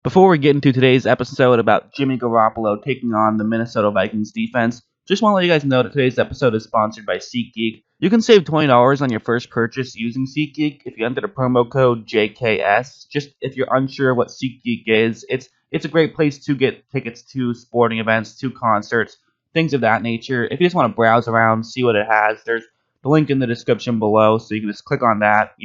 Before we get into today's episode about Jimmy Garoppolo taking on the Minnesota Vikings defense, just want to let you guys know that today's episode is sponsored by SeatGeek. You can save $20 on your first purchase using SeatGeek if you enter the promo code JKS. Just if you're unsure what SeatGeek is, it's a great place to get tickets to sporting events, to concerts, things of that nature. If you just want to browse around, see what it has, there's the link in the description below, so you can just click on that,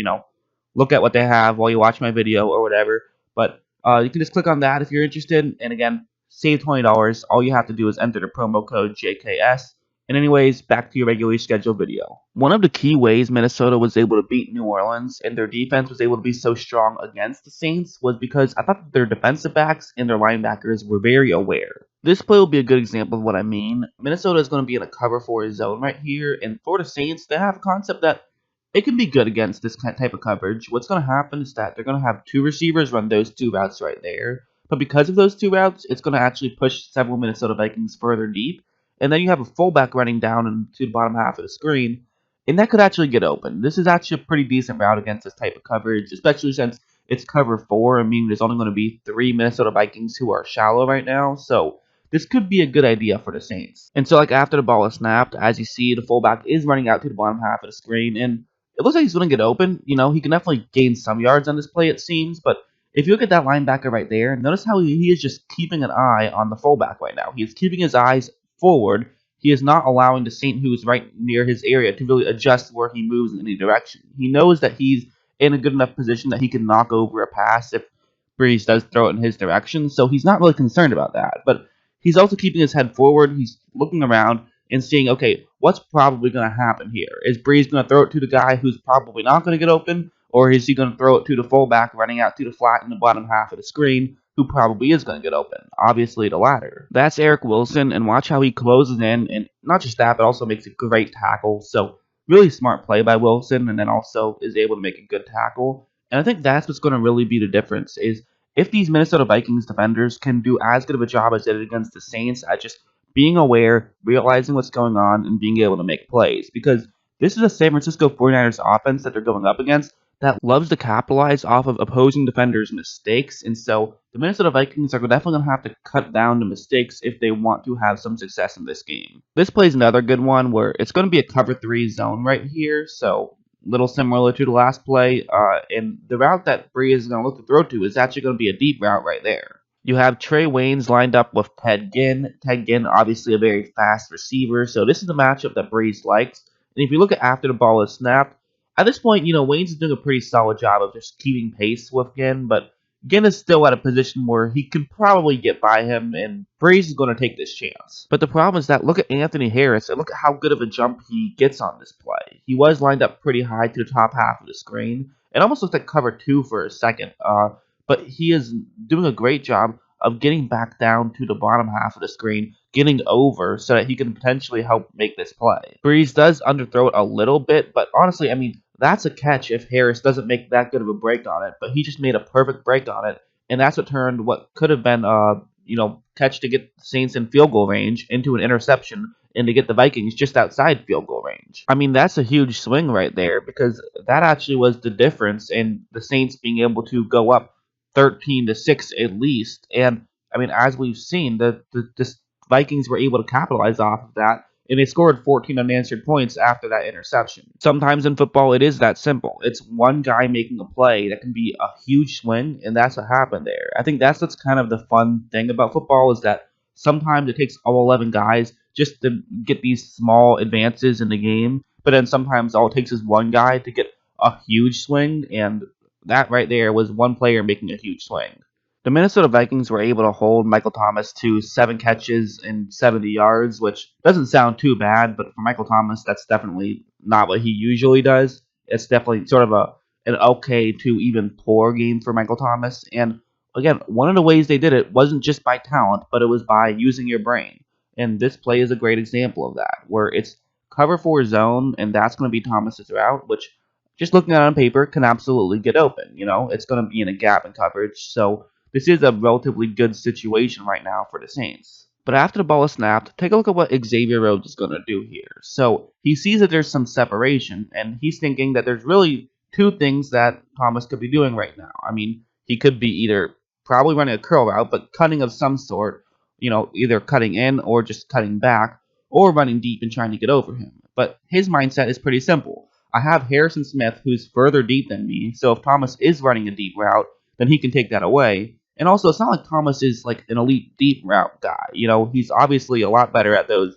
look at what they have while you watch my video or whatever. But you can just click on that if you're interested. And again, save $20. All you have to do is enter the promo code JKS. And anyways, back to your regularly scheduled video. One of the key ways Minnesota was able to beat New Orleans and their defense was able to be so strong against the Saints was because I thought that their defensive backs and their linebackers were very aware. This play will be a good example of what I mean. Minnesota is going to be in a cover 4 zone right here, and for the Saints, they have a concept that it can be good against this type of coverage. What's going to happen is that they're going to have two receivers run those two routes right there. But because of those two routes, it's going to actually push several Minnesota Vikings further deep. And then you have a fullback running down into the bottom half of the screen. And that could actually get open. This is actually a pretty decent route against this type of coverage, especially since it's cover 4. I mean, there's only going to be 3 Minnesota Vikings who are shallow right now. So this could be a good idea for the Saints. And so, like, after the ball is snapped, as you see, the fullback is running out to the bottom half of the screen. And it looks like he's going to get open. He can definitely gain some yards on this play, it seems. But if you look at that linebacker right there, notice how he is just keeping an eye on the fullback right now. He is keeping his eyes forward. He is not allowing the Saint, who is right near his area, to really adjust where he moves in any direction. He knows that he's in a good enough position that he can knock over a pass if Breeze does throw it in his direction. So he's not really concerned about that. But he's also keeping his head forward. He's looking around and seeing, okay, what's probably going to happen here? Is Breeze going to throw it to the guy who's probably not going to get open, or is he going to throw it to the fullback running out to the flat in the bottom half of the screen, who probably is going to get open? Obviously, the latter. That's Eric Wilson, and watch how he closes in, and not just that, but also makes a great tackle. So, really smart play by Wilson, and then also is able to make a good tackle. And I think that's what's going to really be the difference, is if these Minnesota Vikings defenders can do as good of a job as they did against the Saints at just being aware, realizing what's going on, and being able to make plays. Because this is a San Francisco 49ers offense that they're going up against that loves to capitalize off of opposing defenders' mistakes. And so the Minnesota Vikings are definitely going to have to cut down the mistakes if they want to have some success in this game. This play is another good one where it's going to be a cover 3 zone right here. So little similar to the last play. And the route that Bree is going to look to throw to is actually going to be a deep route right there. You have Trey Waynes lined up with Ted Ginn. Ted Ginn, obviously a very fast receiver, so this is a matchup that Breeze likes. And if you look at after the ball is snapped, at this point, Waynes is doing a pretty solid job of just keeping pace with Ginn, but Ginn is still at a position where he can probably get by him, and Breeze is going to take this chance. But the problem is that look at Anthony Harris, and look at how good of a jump he gets on this play. He was lined up pretty high to the top half of the screen. It almost looked like cover 2 for a second. But he is doing a great job of getting back down to the bottom half of the screen, getting over so that he can potentially help make this play. Breeze does underthrow it a little bit, but honestly, I mean, that's a catch if Harris doesn't make that good of a break on it, but he just made a perfect break on it, and that's what turned what could have been catch to get the Saints in field goal range into an interception and to get the Vikings just outside field goal range. I mean, that's a huge swing right there because that actually was the difference in the Saints being able to go up 13-6 at least. And I mean, as we've seen, the Vikings were able to capitalize off of that, and they scored 14 unanswered points after that interception. Sometimes in football, it is that simple. It's one guy making a play that can be a huge swing, and that's what happened there. I think that's what's kind of the fun thing about football is that sometimes it takes all 11 guys just to get these small advances in the game, but then sometimes all it takes is one guy to get a huge swing, and that right there was one player making a huge swing. The Minnesota Vikings were able to hold Michael Thomas to 7 catches and 70 yards, which doesn't sound too bad, but for Michael Thomas, that's definitely not what he usually does. It's definitely sort of an okay to even poor game for Michael Thomas. And again, one of the ways they did it wasn't just by talent, but it was by using your brain. And this play is a great example of that, where it's cover 4 zone, and that's going to be Thomas's route, which just looking at it on paper can absolutely get open. It's going to be in a gap in coverage, so this is a relatively good situation right now for the Saints. But after the ball is snapped, take a look at what Xavier Rhodes is going to do here. So he sees that there's some separation, and he's thinking that there's really 2 things that Thomas could be doing right now. I mean, he could be either probably running a curl route, but cutting of some sort, either cutting in or just cutting back, or running deep and trying to get over him. But his mindset is pretty simple. I have Harrison Smith, who's further deep than me, so if Thomas is running a deep route, then he can take that away. And also, it's not like Thomas is like an elite deep route guy. He's obviously a lot better at those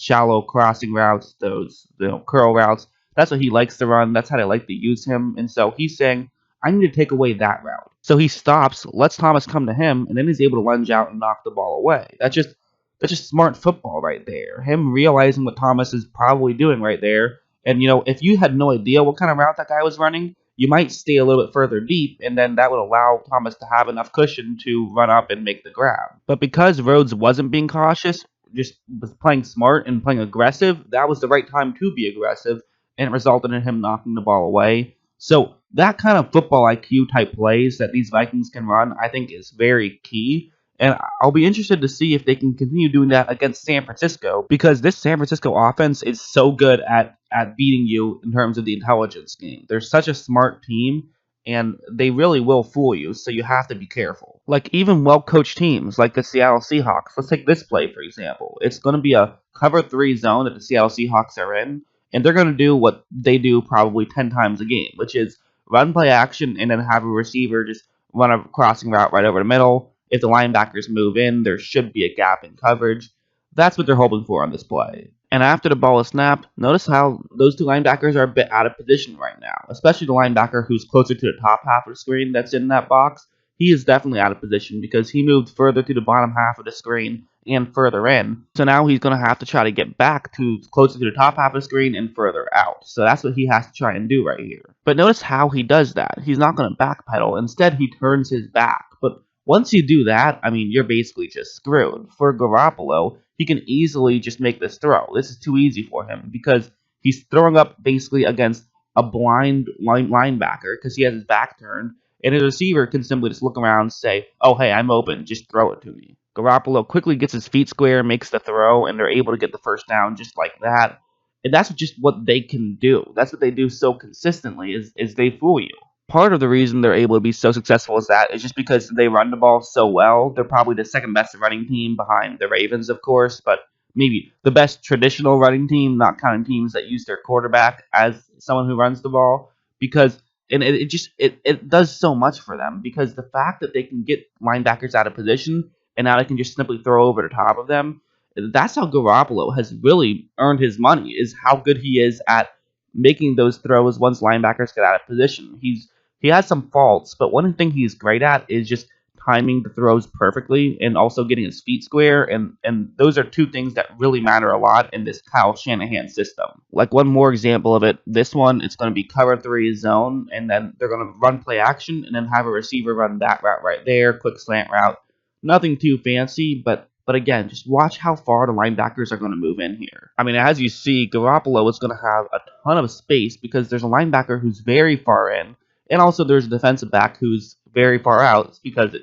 shallow crossing routes, those curl routes. That's what he likes to run. That's how they like to use him. And so he's saying, I need to take away that route. So he stops, lets Thomas come to him, and then he's able to lunge out and knock the ball away. That's just smart football right there. Him realizing what Thomas is probably doing right there. And if you had no idea what kind of route that guy was running, you might stay a little bit further deep, and then that would allow Thomas to have enough cushion to run up and make the grab. But because Rhodes wasn't being cautious, just was playing smart and playing aggressive, that was the right time to be aggressive, and it resulted in him knocking the ball away. So that kind of football IQ type plays that these Vikings can run, I think, is very key. And I'll be interested to see if they can continue doing that against San Francisco, because this San Francisco offense is so good at beating you in terms of the intelligence game. They're such a smart team, and they really will fool you, so you have to be careful. Like, even well-coached teams like the Seattle Seahawks, let's take this play, for example. It's going to be a cover 3 zone that the Seattle Seahawks are in, and they're going to do what they do probably 10 times a game, which is run play action and then have a receiver just run a crossing route right over the middle. If the linebackers move in, there should be a gap in coverage. That's what they're hoping for on this play. And after the ball is snapped, notice how those two linebackers are a bit out of position right now, especially the linebacker who's closer to the top half of the screen that's in that box. He is definitely out of position because he moved further to the bottom half of the screen and further in. So now he's going to have to try to get back to closer to the top half of the screen and further out. So that's what he has to try and do right here. But notice how he does that. He's not going to backpedal. Instead, he turns his back. But once you do that, I mean, you're basically just screwed. For Garoppolo, he can easily just make this throw. This is too easy for him because he's throwing up basically against a blind linebacker because he has his back turned, and his receiver can simply just look around and say, oh, hey, I'm open, just throw it to me. Garoppolo quickly gets his feet square, makes the throw, and they're able to get the first down just like that. And that's just what they can do. That's what they do so consistently is they fool you. Part of the reason they're able to be so successful is that is just because they run the ball so well. They're probably the second best running team behind the Ravens, of course, but maybe the best traditional running team, not counting teams that use their quarterback as someone who runs the ball. Because it does so much for them, because the fact that they can get linebackers out of position and now they can just simply throw over the top of them. That's how Garoppolo has really earned his money, is how good he is at making those throws once linebackers get out of position. He has some faults, but one thing he's great at is just timing the throws perfectly and also getting his feet square, and those are two things that really matter a lot in this Kyle Shanahan system. Like, one more example of it, this one, it's going to be cover 3 zone, and then they're going to run play action and then have a receiver run that route right there, quick slant route. Nothing too fancy, but again, just watch how far the linebackers are going to move in here. I mean, as you see, Garoppolo is going to have a ton of space because there's a linebacker who's very far in, and also there's a defensive back who's very far out because,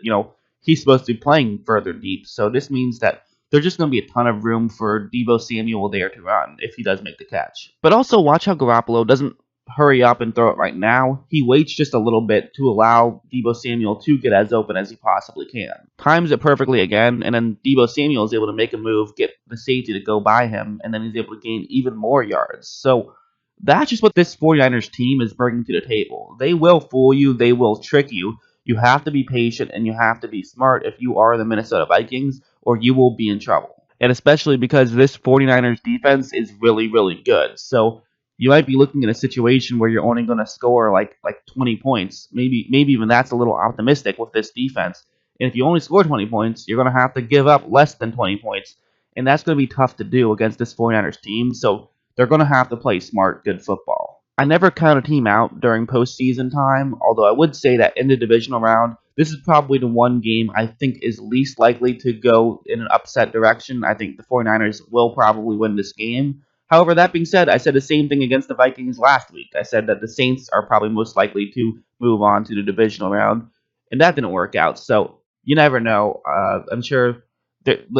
he's supposed to be playing further deep. So this means that there's just going to be a ton of room for Deebo Samuel there to run if he does make the catch. But also watch how Garoppolo doesn't hurry up and throw it right now. He waits just a little bit to allow Deebo Samuel to get as open as he possibly can. Times it perfectly again, and then Deebo Samuel is able to make a move, get the safety to go by him, and then he's able to gain even more yards. So that's just what this 49ers team is bringing to the table. They will fool you. They will trick you. You have to be patient and you have to be smart if you are the Minnesota Vikings, or you will be in trouble. And especially because this 49ers defense is really, really good. So you might be looking at a situation where you're only going to score like 20 points. Maybe even that's a little optimistic with this defense. And if you only score 20 points, you're going to have to give up less than 20 points. And that's going to be tough to do against this 49ers team. So they're going to have to play smart, good football. I never count a team out during postseason time, although I would say that in the divisional round, this is probably the one game I think is least likely to go in an upset direction. I think the 49ers will probably win this game. However, that being said, I said the same thing against the Vikings last week. I said that the Saints are probably most likely to move on to the divisional round, and that didn't work out. So you never know. I'm sure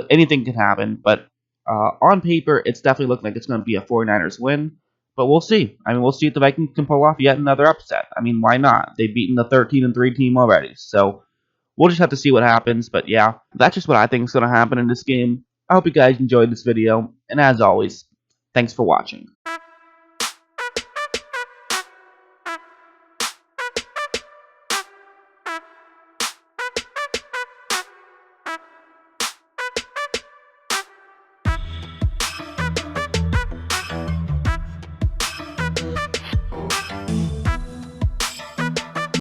anything can happen, but on paper, it's definitely looking like it's going to be a 49ers win. But we'll see. I mean, we'll see if the Vikings can pull off yet another upset. I mean, why not? They've beaten the 13-3 team already. So We'll just have to see what happens. But yeah, that's just what I think is going to happen in this game. I hope you guys enjoyed this video, and as always, thanks for watching.